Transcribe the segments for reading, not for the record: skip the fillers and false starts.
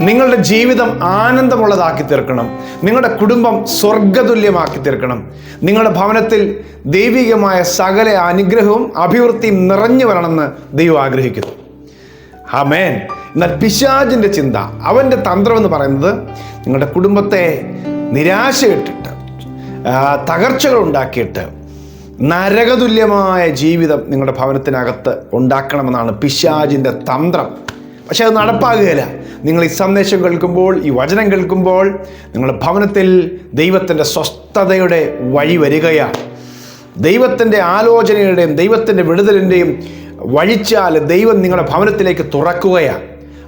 നിങ്ങളുടെ ജീവിതം ആനന്ദമുള്ളതാക്കി തീർക്കണം. നിങ്ങളുടെ കുടുംബം സ്വർഗതുല്യമാക്കി തീർക്കണം. നിങ്ങളുടെ ഭവനത്തിൽ ദൈവികമായ സകല അനുഗ്രഹവും അഭിവൃദ്ധിയും നിറഞ്ഞു വരണമെന്ന് ദൈവം ആഗ്രഹിക്കുന്നു. ആമേൻ. എന്നാൽ പിശാചിൻ്റെ ചിന്ത, അവൻ്റെ തന്ത്രം എന്ന് പറയുന്നത് നിങ്ങളുടെ കുടുംബത്തെ നിരാശയിട്ടിട്ട് തകർച്ചകൾ ഉണ്ടാക്കിയിട്ട് നരകതുല്യമായ ജീവിതം നിങ്ങളുടെ ഭവനത്തിനകത്ത് ഉണ്ടാക്കണമെന്നാണ് പിശാചിൻ്റെ തന്ത്രം. പക്ഷെ അത് നടപ്പാകുകയില്ല. നിങ്ങൾ ഈ സന്ദേശം കേൾക്കുമ്പോൾ, ഈ വചനം കേൾക്കുമ്പോൾ നിങ്ങളുടെ ഭവനത്തിൽ ദൈവത്തിൻ്റെ സ്വസ്ഥതയുടെ വഴി വരികയാണ്. ദൈവത്തിൻ്റെ ആലോചനയുടെയും ദൈവത്തിൻ്റെ വിടുതലിൻ്റെയും വഴിച്ചാൽ ദൈവം നിങ്ങളുടെ ഭവനത്തിലേക്ക് തുറക്കുകയാണ്.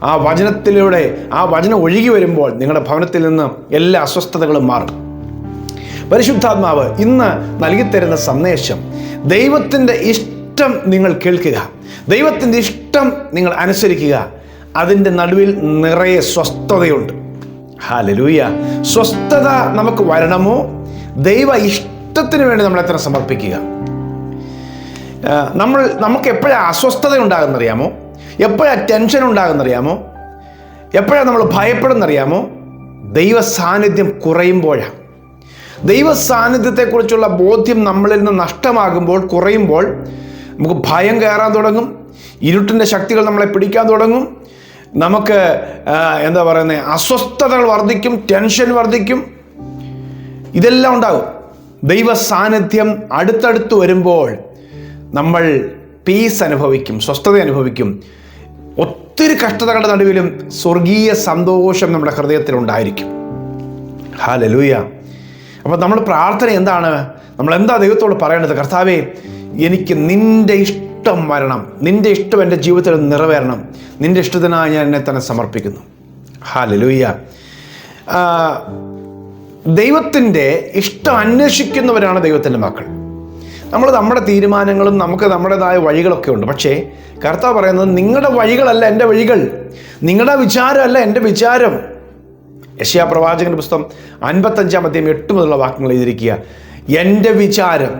ആ വചനത്തിലൂടെ ആ വചനം ഒഴുകി വരുമ്പോൾ നിങ്ങളുടെ ഭവനത്തിൽ നിന്ന് എല്ലാ അസ്വസ്ഥതകളും മാറും. പരിശുദ്ധാത്മാവ് ഇന്ന് നൽകിത്തരുന്ന സന്ദേശം, ദൈവത്തിൻ്റെ ഇഷ്ടം നിങ്ങൾ കേൾക്കുക, ദൈവത്തിൻ്റെ ഇഷ്ടം നിങ്ങൾ അനുസരിക്കുക. അതിൻ്റെ നടുവിൽ നിറയെ സ്വസ്ഥതയുണ്ട്. ഹല്ലേലൂയ. സ്വസ്ഥത നമുക്ക് വരണമോ, ദൈവ ഇഷ്ടത്തിന് വേണ്ടി നമ്മൾ എത്ര സമർപ്പിക്കുക. നമുക്ക് എപ്പോഴാണ് അസ്വസ്ഥത ഉണ്ടാകുന്നറിയാമോ? എപ്പോഴാണ് ടെൻഷൻ ഉണ്ടാകുന്നറിയാമോ? എപ്പോഴാണ് നമ്മൾ ഭയപ്പെടുന്നറിയാമോ? ദൈവ സാന്നിധ്യം കുറയുമ്പോഴാണ്. ദൈവ സാന്നിധ്യത്തെക്കുറിച്ചുള്ള ബോധ്യം നമ്മളിൽ നിന്ന് നഷ്ടമാകുമ്പോൾ, കുറയുമ്പോൾ നമുക്ക് ഭയം കയറാൻ തുടങ്ങും. ഇരുട്ടിൻ്റെ ശക്തികൾ നമ്മളെ പിടിക്കാൻ തുടങ്ങും. നമുക്ക് അസ്വസ്ഥതകൾ വർദ്ധിക്കും, ടെൻഷൻ വർദ്ധിക്കും, ഇതെല്ലാം ഉണ്ടാകും. ദൈവ സാന്നിധ്യം അടുത്തടുത്ത് വരുമ്പോൾ നമ്മൾ പീസ് അനുഭവിക്കും, സ്വസ്ഥത അനുഭവിക്കും. ഒത്തിരി കഷ്ടതകളുടെ നടുവിലും സ്വർഗീയ സന്തോഷം നമ്മുടെ ഹൃദയത്തിലുണ്ടായിരിക്കും. ഹല്ലേലൂയ. അപ്പോൾ നമ്മൾ പ്രാർത്ഥന എന്താണ്? നമ്മൾ എന്താ ദൈവത്തോട് പറയേണ്ടത്? കർത്താവേ, എനിക്ക് നിൻ്റെ ഇഷ്ടം വരണം, നിൻ്റെ ഇഷ്ടം എൻ്റെ ജീവിതത്തിൽ നിറവേറണം, നിൻ്റെ ഇഷ്ടത്തിനായി ഞാൻ എന്നെ തന്നെ സമർപ്പിക്കുന്നു. ഹല്ലേലൂയ. ദൈവത്തിൻ്റെ ഇഷ്ടം അന്വേഷിക്കുന്നവരാണ് ദൈവത്തിൻ്റെ മക്കൾ. നമ്മുടെ തീരുമാനങ്ങളും നമുക്ക് നമ്മുടേതായ വഴികളൊക്കെ ഉണ്ട്. പക്ഷേ കർത്താവ് പറയുന്നത്, നിങ്ങളുടെ വഴികളല്ല എൻ്റെ വഴികൾ, നിങ്ങളുടെ വിചാരമല്ല എൻ്റെ വിചാരം. യെശയ്യാ പ്രവാചകന്റെ പുസ്തകം 55-8 മുതലുള്ള വാക്യങ്ങൾ എഴുതിയിരിക്കുക. എൻ്റെ വിചാരം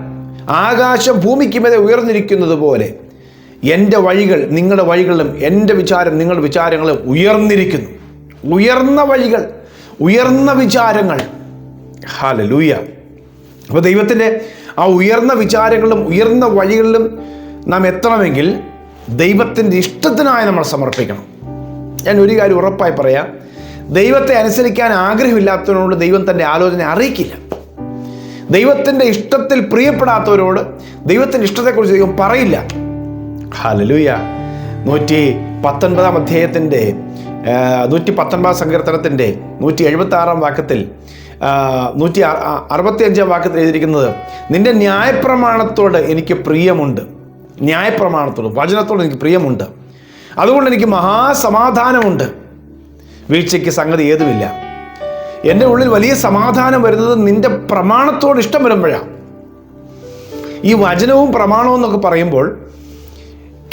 ആകാശം ഭൂമിക്ക് മീതെ ഉയർന്നിരിക്കുന്നത് പോലെ എൻ്റെ വഴികൾ നിങ്ങളുടെ വഴികളിലും എൻ്റെ വിചാരം നിങ്ങളുടെ വിചാരങ്ങളും ഉയർന്നിരിക്കുന്നു. ഉയർന്ന വഴികൾ, ഉയർന്ന വിചാരങ്ങൾ. ഹല്ലേലൂയ. അപ്പോൾ ദൈവത്തിൻ്റെ ആ ഉയർന്ന വിചാരങ്ങളിലും ഉയർന്ന വഴികളിലും നാം എത്തണമെങ്കിൽ ദൈവത്തിൻ്റെ ഇഷ്ടത്തിനായി നമ്മൾ സമർപ്പിക്കണം. ഞാൻ ഒരു കാര്യം ഉറപ്പായി പറയാം, ദൈവത്തെ അനുസരിക്കാൻ ആഗ്രഹമില്ലാത്തവരോട് ദൈവം തൻ്റെ ആലോചന അറിയിക്കില്ല. ദൈവത്തിൻ്റെ ഇഷ്ടത്തിൽ പ്രിയപ്പെടാത്തവരോട് ദൈവത്തിൻ്റെ ഇഷ്ടത്തെക്കുറിച്ച് ദൈവം പറയില്ല. ഹല്ലേലൂയ. 119 അധ്യായത്തിൻ്റെ 119 സങ്കീർത്തനത്തിൻ്റെ 176 വാക്യത്തിൽ 165 വാക്യത്തിൽ എഴുതിയിരിക്കുന്നത്, നിന്റെ ന്യായപ്രമാണത്തോട് എനിക്ക് പ്രിയമുണ്ട്. ന്യായപ്രമാണത്തോട്, വചനത്തോട് എനിക്ക് പ്രിയമുണ്ട്, അതുകൊണ്ട് എനിക്ക് മഹാസമാധാനമുണ്ട്. വീഴ്ചയ്ക്ക് സംഗതി ഏതുമില്ല. എൻ്റെ ഉള്ളിൽ വലിയ സമാധാനം വരുന്നത് നിന്റെ പ്രമാണത്തോട് ഇഷ്ടം വരുമ്പോഴാണ്. ഈ വചനവും പ്രമാണവും എന്നൊക്കെ പറയുമ്പോൾ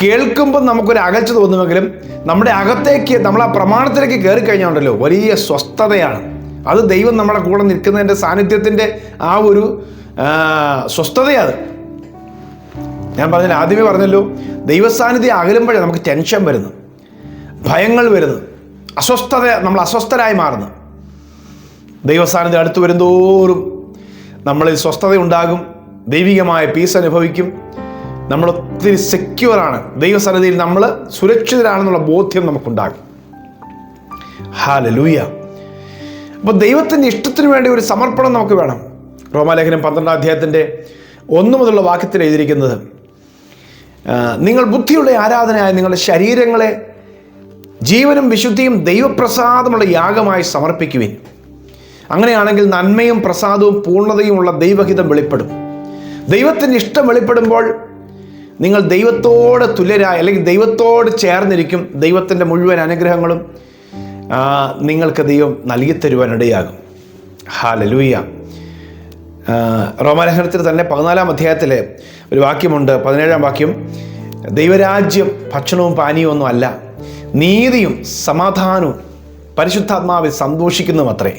കേൾക്കുമ്പോൾ നമുക്കൊരു അകൽച്ച തോന്നുമെങ്കിലും നമ്മുടെ അകത്തേക്ക്, നമ്മൾ ആ പ്രമാണത്തിലേക്ക് കയറി കഴിഞ്ഞാൽ വലിയ സ്വസ്ഥതയാണ്. അത് ദൈവം നമ്മുടെ കൂടെ നിൽക്കുന്നതിൻ്റെ സാന്നിധ്യത്തിൻ്റെ ആ ഒരു സ്വസ്ഥതയാണ്. ഞാൻ ആദ്യമേ പറഞ്ഞല്ലോ, ദൈവസാന്നിധ്യം അകലുമ്പോഴേ നമുക്ക് ടെൻഷൻ വരുന്നു, ഭയങ്ങൾ വരുന്നു, നമ്മൾ അസ്വസ്ഥരായി മാറുന്നു. ദൈവസാന്നിധ്യം അടുത്ത് വരുന്തോറും നമ്മളിൽ സ്വസ്ഥത ഉണ്ടാകും, ദൈവികമായ പീസ് അനുഭവിക്കും. നമ്മൾ ഒത്തിരി സെക്യൂറാണ്, ദൈവസന്നിധിയിൽ നമ്മൾ സുരക്ഷിതരാണെന്നുള്ള ബോധ്യം നമുക്കുണ്ടാകും. ഹല്ലേലൂയ. അപ്പോൾ ദൈവത്തിൻ്റെ ഇഷ്ടത്തിന് വേണ്ടി ഒരു സമർപ്പണം നമുക്ക് വേണം. റോമാലേഖനം 12 അധ്യായത്തിൻ്റെ 1 മുതലുള്ള വാക്യത്തിൽ എഴുതിയിരിക്കുന്നത്, നിങ്ങൾ ബുദ്ധിയുള്ള ആരാധനയായി നിങ്ങളുടെ ശരീരങ്ങളെ ജീവനും വിശുദ്ധിയും ദൈവപ്രസാദമുള്ള യാഗമായി സമർപ്പിക്കുവിൻ. അങ്ങനെയാണെങ്കിൽ നന്മയും പ്രസാദവും പൂർണ്ണതയുമുള്ള ദൈവഹിതം വെളിപ്പെടും. ദൈവത്തിൻ്റെ ഇഷ്ടം വെളിപ്പെടുമ്പോൾ നിങ്ങൾ ദൈവത്തോട് തുല്യരായി, അല്ലെങ്കിൽ ദൈവത്തോട് ചേർന്നിരിക്കും. ദൈവത്തിൻ്റെ മുഴുവൻ അനുഗ്രഹങ്ങളും നിങ്ങൾക്ക് ദൈവം നൽകി തരുവാനിടയാകും. ഹല്ലേലൂയ. റോമാലേഖനത്തിൽ തന്നെ 14 അധ്യായത്തിലെ ഒരു വാക്യമുണ്ട്, 17 വാക്യം, ദൈവരാജ്യം ഭക്ഷണവും പാനീയവും ഒന്നും അല്ല, നീതിയും സമാധാനവും പരിശുദ്ധാത്മാവിൽ സന്തോഷിക്കുന്നതും അത്രേ.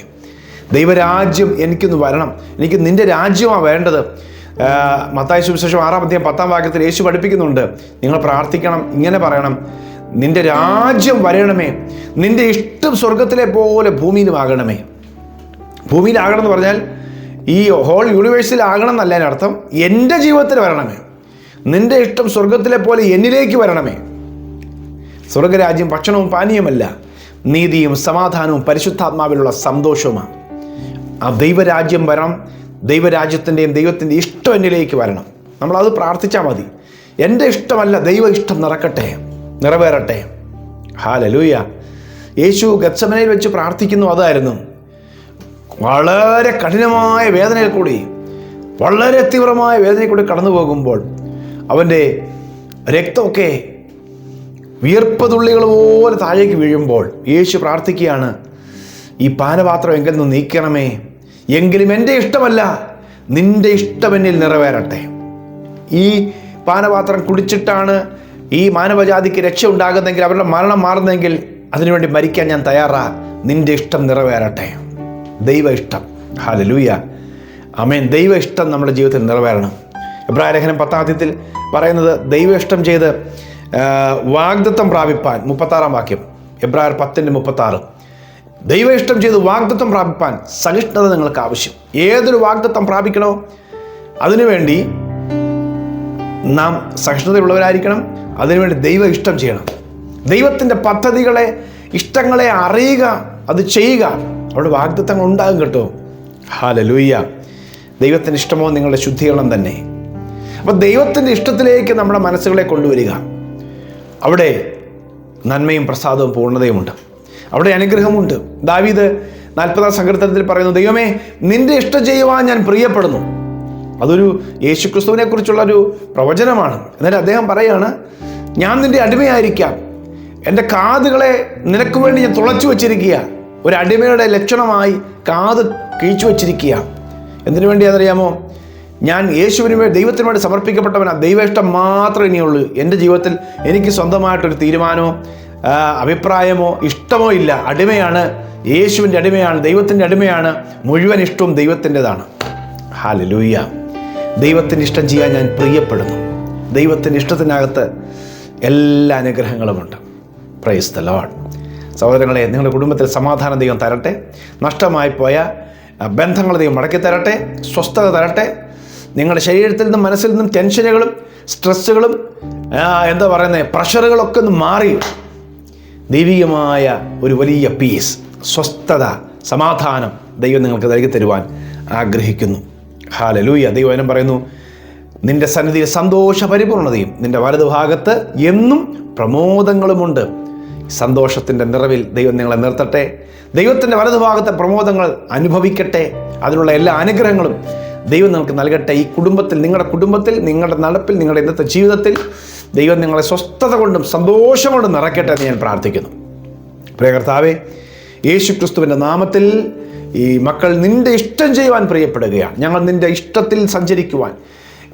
ദൈവരാജ്യം എനിക്കൊന്ന് വരണം, എനിക്ക് നിൻ്റെ രാജ്യമാണ് വേണ്ടത്. മത്തായി സുവിശേഷം 6 അധ്യായം 10 വാക്യത്തിൽ യേശു പഠിപ്പിക്കുന്നുണ്ട്, നിങ്ങൾ പ്രാർത്ഥിക്കണം, ഇങ്ങനെ പറയണം, നിന്റെ രാജ്യം വരണമേ, നിന്റെ ഇഷ്ടം സ്വർഗത്തിലെ പോലെ ഭൂമിയിലുമാകണമേ. ഭൂമിയിലാകണം എന്ന് പറഞ്ഞാൽ ഈ ഹോൾ യൂണിവേഴ്സിലാകണം എന്നല്ല അതിനർത്ഥം. എൻ്റെ ജീവിതത്തിൽ വരണമേ, നിന്റെ ഇഷ്ടം സ്വർഗത്തിലെ പോലെ എന്നിലേക്ക് വരണമേ. സ്വർഗരാജ്യം ഭക്ഷണവും പാനീയമല്ല, നീതിയും സമാധാനവും പരിശുദ്ധാത്മാവിലുള്ള സന്തോഷവുമാണ്. ആ ദൈവരാജ്യം വരണം. ദൈവരാജ്യത്തിൻ്റെയും ദൈവത്തിൻ്റെ ഇഷ്ടം എന്നിലേക്ക് വരണം. നമ്മളത് പ്രാർത്ഥിച്ചാൽ മതി. എൻ്റെ ഇഷ്ടമല്ല, ദൈവ ഇഷ്ടം നിറവേറട്ടെ. ഹല്ലേലൂയ. യേശു ഗത്സമനയിൽ വെച്ച് പ്രാർത്ഥിക്കുന്നു അതായിരുന്നു. വളരെ കഠിനമായ വേദനയിൽ കൂടി, വളരെ തീവ്രമായ വേദനയിൽ കൂടി കടന്നു പോകുമ്പോൾ അവൻ്റെ രക്തമൊക്കെ വിയർപ്പ് തുള്ളികൾ പോലെ താഴേക്ക് വീഴുമ്പോൾ യേശു പ്രാർത്ഥിക്കുകയാണ്, ഈ പാനപാത്രം എങ്കിൽ നിന്ന് നീക്കണമേ, എങ്കിലും എൻ്റെ ഇഷ്ടമല്ല, നിന്റെ ഇഷ്ടം എന്നിൽ നിറവേറട്ടെ. ഈ പാനപാത്രം കുടിച്ചിട്ടാണ് ഈ മാനവജാതിക്ക് രക്ഷ ഉണ്ടാകുന്നെങ്കിൽ, അവരുടെ മരണം മാറുന്നെങ്കിൽ അതിനുവേണ്ടി മരിക്കാൻ ഞാൻ തയ്യാറാ. നിന്റെ ഇഷ്ടം നിറവേറട്ടെ. ദൈവ ഇഷ്ടം. ഹല്ലേലൂയ. ആമേൻ. ദൈവ ഇഷ്ടം നമ്മുടെ ജീവിതത്തിൽ നിറവേറണം. എബ്രായർ ലേഖനം 10 പറയുന്നത് ദൈവ ഇഷ്ടം ചെയ്ത് വാഗ്ദത്തം പ്രാപിപ്പാൻ, 36 വാക്യം, എബ്രായർ 10:36. ദൈവ ഇഷ്ടം ചെയ്ത് വാഗ്ദത്തം പ്രാപിപ്പാൻ സഹിഷ്ണുത നിങ്ങൾക്ക് ആവശ്യം. ഏതൊരു വാഗ്ദത്തം പ്രാപിക്കണോ അതിനുവേണ്ടി നാം സഹിഷ്ണുതയുള്ളവരായിരിക്കണം. അതിനുവേണ്ടി ദൈവ ഇഷ്ടം ചെയ്യണം. ദൈവത്തിൻ്റെ പദ്ധതികളെ, ഇഷ്ടങ്ങളെ അറിയുക, അത് ചെയ്യുക. അവിടെ വാഗ്ദത്തങ്ങൾ ഉണ്ടാകും കേട്ടോ. ഹല്ലേലൂയ. ദൈവത്തിൻ്റെ ഇഷ്ടമോ നിങ്ങളുടെ ശുദ്ധീകരണം തന്നെ. അപ്പോൾ ദൈവത്തിൻ്റെ ഇഷ്ടത്തിലേക്ക് നമ്മുടെ മനസ്സുകളെ കൊണ്ടുവരിക. അവിടെ നന്മയും പ്രസാദവും പൂർണ്ണതയുമുണ്ട്. അവിടെ അനുഗ്രഹമുണ്ട്. ദാവീദ് 40 സങ്കീർത്തനത്തിൽ പറയുന്നു, ദൈവമേ നിന്റെ ഇഷ്ടം ചെയ്യുവാൻ ഞാൻ പ്രിയപ്പെടുന്നു. അതൊരു യേശുക്രിസ്തുവിനെ കുറിച്ചുള്ളൊരു പ്രവചനമാണ്. എന്നാൽ അദ്ദേഹം പറയുകയാണ്, ഞാൻ നിന്റെ അടിമയായിരിക്കാം, എൻ്റെ കാതുകളെ നിനക്ക് വേണ്ടി ഞാൻ തുളച്ചു വച്ചിരിക്കുക. ഒരു അടിമയുടെ ലക്ഷണമായി കാത് കിഴിച്ചു വച്ചിരിക്കുക. എന്തിനു വേണ്ടിയാണെന്നറിയാമോ? ഞാൻ യേശുവിന് വേണ്ടി, ദൈവത്തിന് വേണ്ടി സമർപ്പിക്കപ്പെട്ടവനാണ്. ദൈവ ഇഷ്ടം മാത്രമേ ഇനിയുള്ളൂ. എൻ്റെ ജീവിതത്തിൽ എനിക്ക് സ്വന്തമായിട്ടൊരു തീരുമാനമോ അഭിപ്രായമോ ഇഷ്ടമോ ഇല്ല. അടിമയാണ്, യേശുവിൻ്റെ അടിമയാണ്, ദൈവത്തിൻ്റെ അടിമയാണ്. മുഴുവൻ ഇഷ്ടവും ദൈവത്തിൻ്റെതാണ്. ഹല്ലേലൂയ. ദൈവത്തിൻ്റെ ഇഷ്ടം ചെയ്യാൻ ഞാൻ പ്രിയപ്പെടുന്നു. ദൈവത്തിൻ്റെ ഇഷ്ടത്തിനകത്ത് എല്ലാ അനുഗ്രഹങ്ങളുമുണ്ട്. Praise the Lord. സഹോദരങ്ങളെ, നിങ്ങളുടെ കുടുംബത്തിൽ സമാധാനം ദൈവം തരട്ടെ. നഷ്ടമായി പോയ ബന്ധങ്ങൾ ദൈവം മടക്കി തരട്ടെ. സ്വസ്ഥത തരട്ടെ. നിങ്ങളുടെ ശരീരത്തിൽ നിന്നും മനസ്സിൽ നിന്നും ടെൻഷനുകളും സ്ട്രെസ്സുകളും പ്രഷറുകളൊക്കെ ഒന്ന് മാറി ദൈവികമായ ഒരു വലിയ പീസ്, സ്വസ്ഥത, സമാധാനം ദൈവം നിങ്ങൾക്ക് നൽകി തരുവാൻ ആഗ്രഹിക്കുന്നു. ഹല്ലേലൂയ. ദൈവവചനം പറയുന്നു, നിന്റെ സന്നിധിയിൽ സന്തോഷ പരിപൂർണതയും നിന്റെ വലതുഭാഗത്ത് എന്നും പ്രമോദങ്ങളുമുണ്ട്. സന്തോഷത്തിൻ്റെ നിറവിൽ ദൈവം നിങ്ങളെ നിർത്തട്ടെ. ദൈവത്തിൻ്റെ വലതുഭാഗത്തെ പ്രമോദങ്ങൾ അനുഭവിക്കട്ടെ. അതിനുള്ള എല്ലാ അനുഗ്രഹങ്ങളും ദൈവം നിങ്ങൾക്ക് നൽകട്ടെ. ഈ കുടുംബത്തിൽ, നിങ്ങളുടെ കുടുംബത്തിൽ, നിങ്ങളുടെ നടപ്പിൽ, നിങ്ങളുടെ ഇന്നത്തെ ജീവിതത്തിൽ ദൈവം നിങ്ങളെ സ്വസ്ഥത കൊണ്ടും സന്തോഷം കൊണ്ടും നിറയ്ക്കട്ടെ എന്ന് ഞാൻ പ്രാർത്ഥിക്കുന്നു. പ്രിയ കർത്താവേ, യേശു ക്രിസ്തുവിൻ്റെ നാമത്തിൽ ഈ മക്കൾ നിൻ്റെ ഇഷ്ടം ചെയ്യുവാൻ പ്രിയപ്പെടുകയാണ്. ഞങ്ങൾ നിൻ്റെ ഇഷ്ടത്തിൽ സഞ്ചരിക്കുവാൻ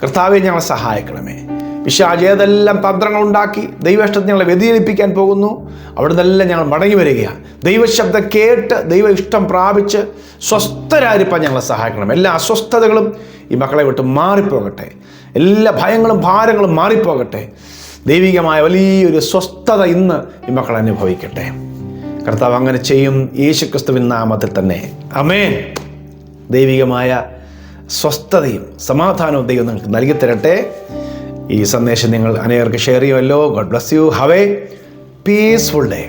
കർത്താവെ ഞങ്ങളെ സഹായിക്കണമേ. പിശാച് ഏതെല്ലാം തന്ത്രങ്ങളുണ്ടാക്കി ദൈവഇഷ്ടത്തെ ഞങ്ങളെ വ്യതിചലിപ്പിക്കാൻ പോകുന്നു, അവിടെ നിന്നെല്ലാം ഞങ്ങൾ മടങ്ങി വരികയാണ്. ദൈവശബ്ദം കേട്ട് ദൈവ ഇഷ്ടം പ്രാപിച്ച് സ്വസ്ഥരായിരിക്കാൻ ഞങ്ങളെ സഹായിക്കണം. എല്ലാ അസ്വസ്ഥതകളും ഈ മക്കളെ വിട്ട് മാറിപ്പോകട്ടെ. എല്ലാ ഭയങ്ങളും ഭാരങ്ങളും മാറിപ്പോകട്ടെ. ദൈവികമായ വലിയൊരു സ്വസ്ഥത ഇന്ന് ഈ മക്കൾ അനുഭവിക്കട്ടെ. കർത്താവ് അങ്ങനെ ചെയ്യും, യേശുക്രിസ്തുവിൻ നാമത്തിൽ തന്നെ. ആമേൻ. ദൈവികമായ സ്വസ്ഥതയും സമാധാനവും ദൈവം നിങ്ങൾക്ക് നൽകി തരട്ടെ. ഈ സന്ദേശം നിങ്ങൾ അനേകർക്ക് ഷെയർ ചെയ്യുമല്ലോ. God bless you. Have A peaceful day.